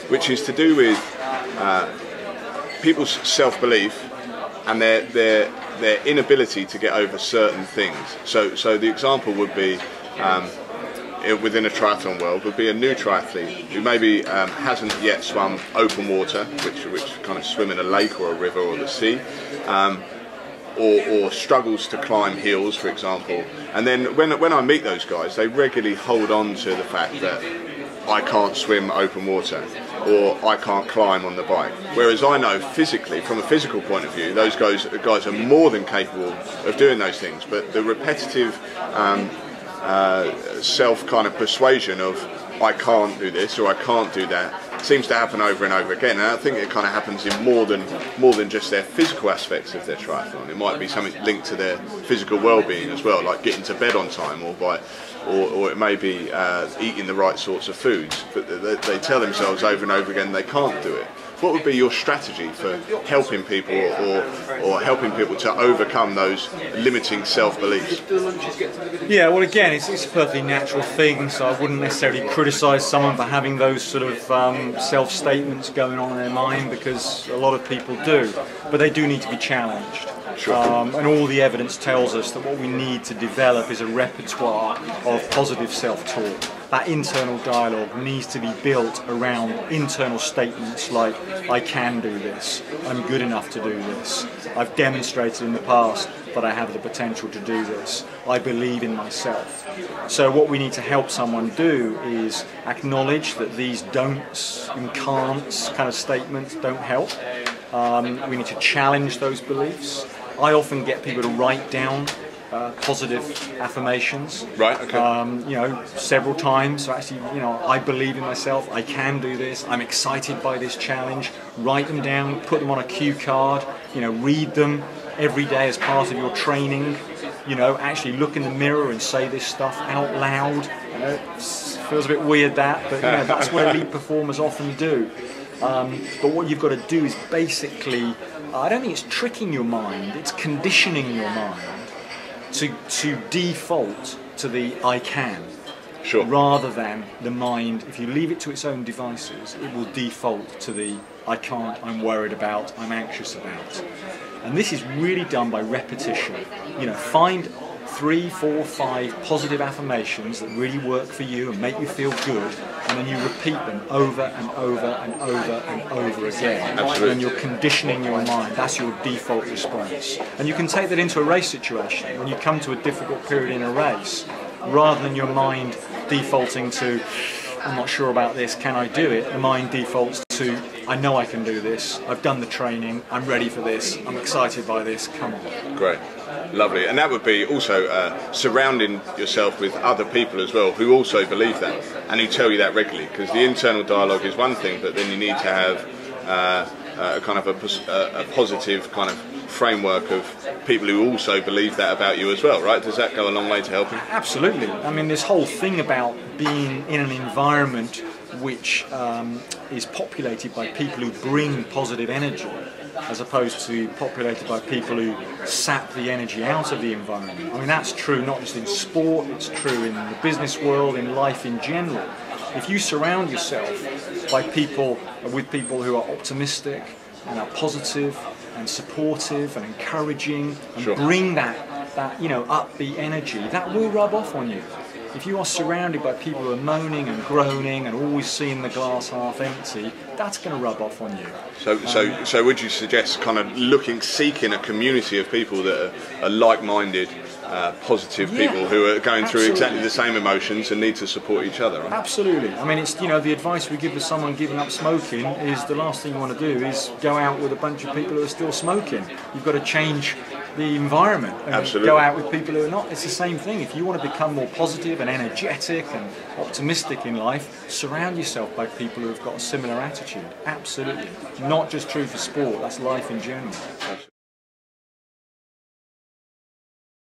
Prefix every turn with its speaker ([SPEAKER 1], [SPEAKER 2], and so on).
[SPEAKER 1] which is to do with people's self-belief and their inability to get over certain things. So the example would be within a triathlon world would be a new triathlete who maybe hasn't yet swum open water, which kind of swim in a lake or a river or the sea, or struggles to climb hills, for example. And then when I meet those guys, they regularly hold on to the fact that I can't swim open water or I can't climb on the bike. Whereas I know physically, from a physical point of view, those guys are more than capable of doing those things. But the repetitive self kind of persuasion of I can't do this or I can't do that seems to happen over and over again, and I think it kind of happens in more than just their physical aspects of their triathlon. It might be something linked to their physical well-being as well, like getting to bed on time, or it may be eating the right sorts of foods, but they tell themselves over and over again they can't do it. What would be your strategy for helping people or helping people to overcome those limiting self-beliefs?
[SPEAKER 2] Yeah, well, again, it's a perfectly natural thing, so I wouldn't necessarily criticise someone for having those sort of self-statements going on in their mind, because a lot of people do, but they do need to be challenged.
[SPEAKER 1] Sure.
[SPEAKER 2] And all the evidence tells us that what we need to develop is a repertoire of positive self-talk. That internal dialogue needs to be built around internal statements like, I can do this, I'm good enough to do this, I've demonstrated in the past that I have the potential to do this, I believe in myself. So what we need to help someone do is acknowledge that these don'ts and can'ts kind of statements don't help. We need to challenge those beliefs. I often get people to write down positive affirmations,
[SPEAKER 1] right? Okay.
[SPEAKER 2] You know, several times. So actually, you know, I believe in myself. I can do this. I'm excited by this challenge. Write them down. Put them on a cue card. You know, read them every day as part of your training. You know, actually look in the mirror and say this stuff out loud. You know, it feels a bit weird that, but you know, that's what elite performers often do. But what you've got to do is basically, I don't think it's tricking your mind, it's conditioning your mind to default to the I can.
[SPEAKER 1] Sure.
[SPEAKER 2] Rather than the mind, if you leave it to its own devices, it will default to the I can't, I'm worried about, I'm anxious about. And this is really done by repetition. You know, find 3, 4, 5 positive affirmations that really work for you and make you feel good, and then you repeat them over and over and over and over again.
[SPEAKER 1] Absolutely.
[SPEAKER 2] And you're conditioning your mind. That's your default response. And you can take that into a race situation. When you come to a difficult period in a race, rather than your mind defaulting to I'm not sure about this, can I do it? The mind defaults to I know I can do this, I've done the training, I'm ready for this, I'm excited by this, come on.
[SPEAKER 1] Great, lovely. And that would be also surrounding yourself with other people as well who also believe that and who tell you that regularly, because the internal dialogue is one thing, but then you need to have a kind of a positive kind of framework of people who also believe that about you as well, right? Does that go a long way to helping?
[SPEAKER 2] Absolutely. I mean, this whole thing about being in an environment which is populated by people who bring positive energy, as opposed to populated by people who sap the energy out of the environment. I mean, that's true not just in sport, it's true in the business world, in life in general. If you surround yourself by people, with people who are optimistic and are positive and supportive and encouraging and
[SPEAKER 1] Sure.
[SPEAKER 2] bring that you know, upbeat energy, that will rub off on you. If you are surrounded by people who are moaning and groaning and always seeing the glass half empty, that's going to rub off on you.
[SPEAKER 1] So would you suggest kind of seeking a community of people that are like-minded, positive people who are going through exactly the same emotions and need to support each other, right?
[SPEAKER 2] Absolutely. I mean, it's, you know, the advice we give to someone giving up smoking is the last thing you want to do is go out with a bunch of people who are still smoking. You've got to change the environment and
[SPEAKER 1] Absolutely.
[SPEAKER 2] go out with people who are not. It's the same thing. If you want to become more positive and energetic and optimistic in life, surround yourself by people who have got a similar attitude. Absolutely. Not just true for sport, that's life in general.